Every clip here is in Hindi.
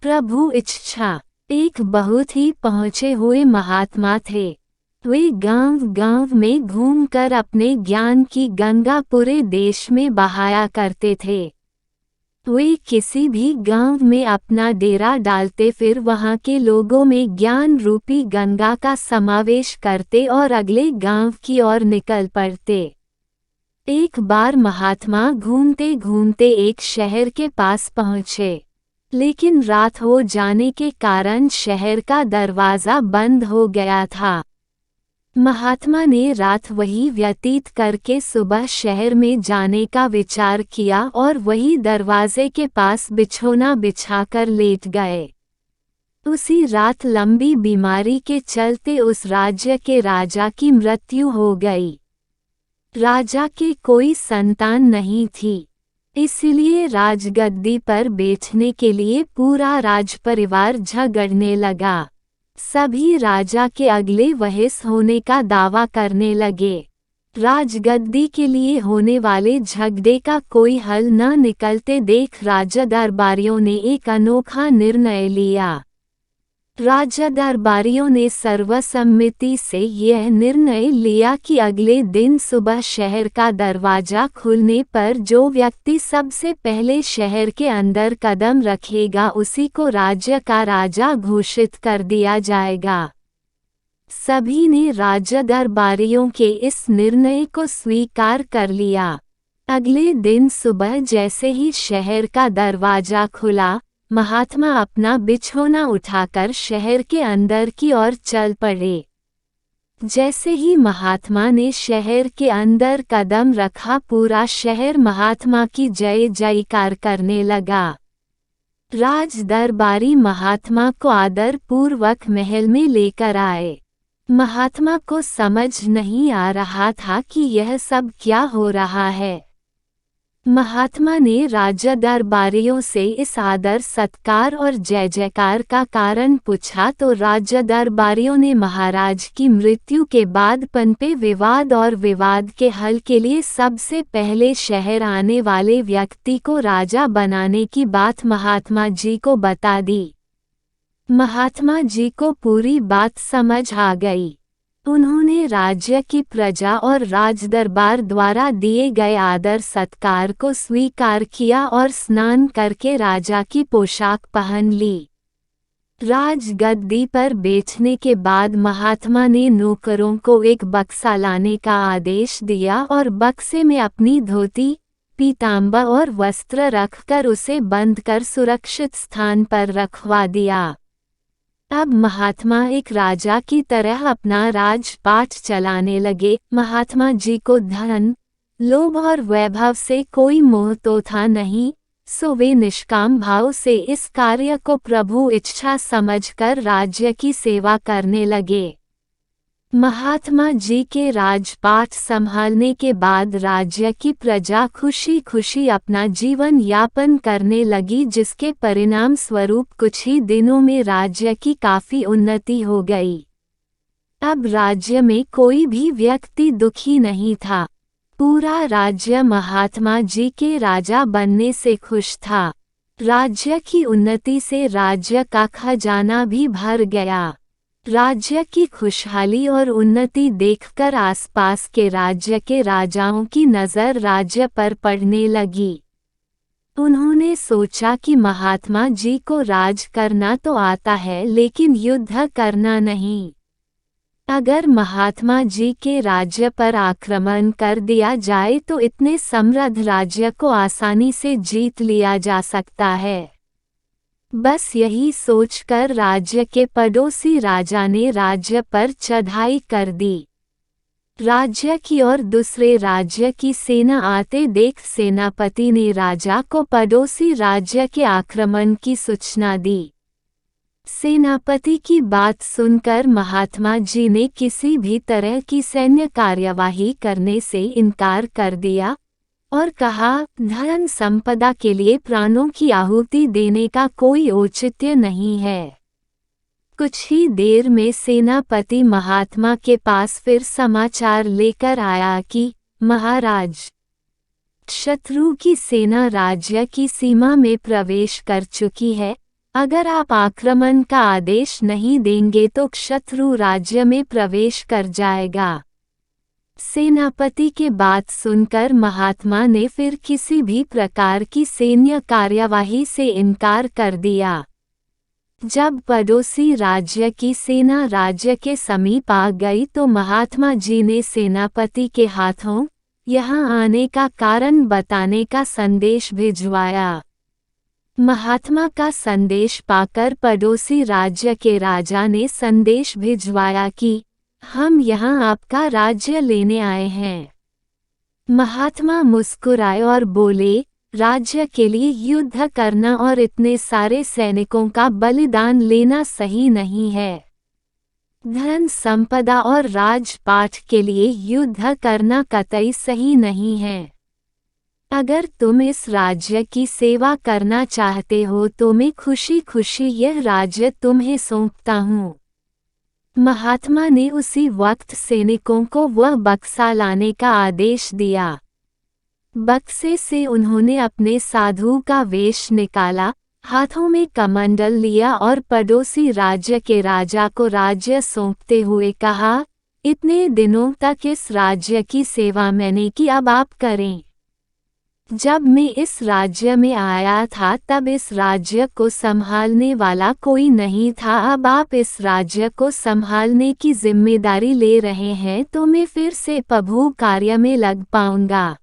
प्रभु इच्छा। एक बहुत ही पहुँचे हुए महात्मा थे। वे गांव-गांव में घूमकर अपने ज्ञान की गंगा पूरे देश में बहाया करते थे। वे किसी भी गांव में अपना डेरा डालते, फिर वहां के लोगों में ज्ञान रूपी गंगा का समावेश करते और अगले गांव की ओर निकल पड़ते। एक बार महात्मा घूमते घूमते एक शहर के पास पहुँचे, लेकिन रात हो जाने के कारण शहर का दरवाज़ा बंद हो गया था। महात्मा ने रात वही व्यतीत करके सुबह शहर में जाने का विचार किया और वही दरवाजे के पास बिछौना बिछाकर लेट गए। उसी रात लंबी बीमारी के चलते उस राज्य के राजा की मृत्यु हो गई। राजा के कोई संतान नहीं थी, इसलिए राजगद्दी पर बैठने के लिए पूरा राजपरिवार झगड़ने लगा। सभी राजा के अगले वरिस होने का दावा करने लगे। राजगद्दी के लिए होने वाले झगड़े का कोई हल न निकलते देख राजा दरबारियों ने एक अनोखा निर्णय लिया। राजा दरबारियों ने सर्वसम्मति से यह निर्णय लिया कि अगले दिन सुबह शहर का दरवाजा खुलने पर जो व्यक्ति सबसे पहले शहर के अंदर कदम रखेगा उसी को राज्य का राजा घोषित कर दिया जाएगा। सभी ने राजा दरबारियों के इस निर्णय को स्वीकार कर लिया। अगले दिन सुबह जैसे ही शहर का दरवाजा खुला, महात्मा अपना बिछौना उठाकर शहर के अंदर की ओर चल पड़े। जैसे ही महात्मा ने शहर के अंदर कदम रखा, पूरा शहर महात्मा की जय जयकार करने लगा। राज दरबारी महात्मा को आदर पूर्वक महल में लेकर आए। महात्मा को समझ नहीं आ रहा था कि यह सब क्या हो रहा है। महात्मा ने राजा दरबारियों से इस आदर सत्कार और जय जयकार का कारण पूछा तो राजा दरबारियों ने महाराज की मृत्यु के बाद पनपे विवाद और विवाद के हल के लिए सबसे पहले शहर आने वाले व्यक्ति को राजा बनाने की बात महात्मा जी को बता दी। महात्मा जी को पूरी बात समझ आ गई। उन्होंने राज्य की प्रजा और राजदरबार द्वारा दिए गए आदर सत्कार को स्वीकार किया और स्नान करके राजा की पोशाक पहन ली। राजगद्दी पर बैठने के बाद महात्मा ने नौकरों को एक बक्सा लाने का आदेश दिया और बक्से में अपनी धोती, पीताम्बर और वस्त्र रखकर उसे बंद कर सुरक्षित स्थान पर रखवा दिया। अब महात्मा एक राजा की तरह अपना राजपाट चलाने लगे। महात्मा जी को धन, लोभ और वैभव से कोई मोह तो था नहीं, सो वे निष्काम भाव से इस कार्य को प्रभु इच्छा समझकर राज्य की सेवा करने लगे। महात्मा जी के राजपाट संभालने के बाद राज्य की प्रजा खुशी खुशी अपना जीवन यापन करने लगी, जिसके परिणाम स्वरूप कुछ ही दिनों में राज्य की काफी उन्नति हो गई। अब राज्य में कोई भी व्यक्ति दुखी नहीं था। पूरा राज्य महात्मा जी के राजा बनने से खुश था। राज्य की उन्नति से राज्य का खजाना भी भर गया। राज्य की खुशहाली और उन्नति देखकर आसपास के राज्य के राजाओं की नज़र राज्य पर पड़ने लगी। उन्होंने सोचा कि महात्मा जी को राज करना तो आता है, लेकिन युद्ध करना नहीं। अगर महात्मा जी के राज्य पर आक्रमण कर दिया जाए तो इतने समृद्ध राज्य को आसानी से जीत लिया जा सकता है। बस यही सोचकर राज्य के पड़ोसी राजा ने राज्य पर चढ़ाई कर दी। राज्य की और दूसरे राज्य की सेना आते देख सेनापति ने राजा को पड़ोसी राज्य के आक्रमण की सूचना दी। सेनापति की बात सुनकर महात्मा जी ने किसी भी तरह की सैन्य कार्यवाही करने से इनकार कर दिया और कहा, धन संपदा के लिए प्राणों की आहुति देने का कोई औचित्य नहीं है। कुछ ही देर में सेनापति महात्मा के पास फिर समाचार लेकर आया कि महाराज, शत्रु की सेना राज्य की सीमा में प्रवेश कर चुकी है, अगर आप आक्रमण का आदेश नहीं देंगे तो शत्रु राज्य में प्रवेश कर जाएगा। सेनापति के बात सुनकर महात्मा ने फिर किसी भी प्रकार की सैन्य कार्यवाही से इनकार कर दिया। जब पड़ोसी राज्य की सेना राज्य के समीप आ गई तो महात्मा जी ने सेनापति के हाथों यहाँ आने का कारण बताने का संदेश भिजवाया। महात्मा का संदेश पाकर पड़ोसी राज्य के राजा ने संदेश भिजवाया कि हम यहाँ आपका राज्य लेने आए हैं। महात्मा मुस्कुराए और बोले, राज्य के लिए युद्ध करना और इतने सारे सैनिकों का बलिदान लेना सही नहीं है। धन संपदा और राजपाट के लिए युद्ध करना कतई सही नहीं है। अगर तुम इस राज्य की सेवा करना चाहते हो तो मैं खुशी खुशी यह राज्य तुम्हें सौंपता हूँ। महात्मा ने उसी वक्त सैनिकों को वह बक्सा लाने का आदेश दिया। बक्से से उन्होंने अपने साधु का वेश निकाला, हाथों में कमंडल लिया और पड़ोसी राज्य के राजा को राज्य सौंपते हुए कहा, इतने दिनों तक इस राज्य की सेवा मैंने की, अब आप करें। जब मैं इस राज्य में आया था तब इस राज्य को संभालने वाला कोई नहीं था, अब आप इस राज्य को संभालने की जिम्मेदारी ले रहे हैं तो मैं फिर से प्रभु कार्य में लग पाऊंगा।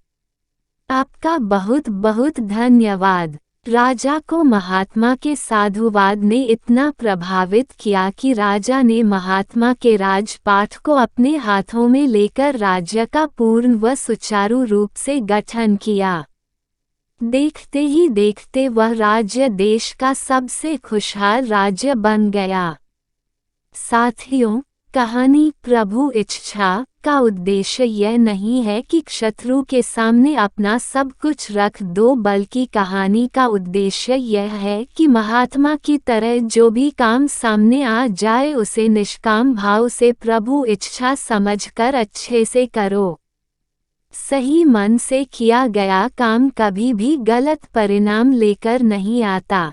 आपका बहुत बहुत धन्यवाद। राजा को महात्मा के साधुवाद ने इतना प्रभावित किया कि राजा ने महात्मा के राजपाट को अपने हाथों में लेकर राज्य का पूर्ण व सुचारू रूप से गठन किया। देखते ही देखते वह राज्य देश का सबसे खुशहाल राज्य बन गया। साथियों, कहानी प्रभु इच्छा का उद्देश्य यह नहीं है कि शत्रु के सामने अपना सब कुछ रख दो, बल्कि कहानी का उद्देश्य यह है कि महात्मा की तरह जो भी काम सामने आ जाए उसे निष्काम भाव से प्रभु इच्छा समझकर अच्छे से करो। सही मन से किया गया काम कभी भी गलत परिणाम लेकर नहीं आता।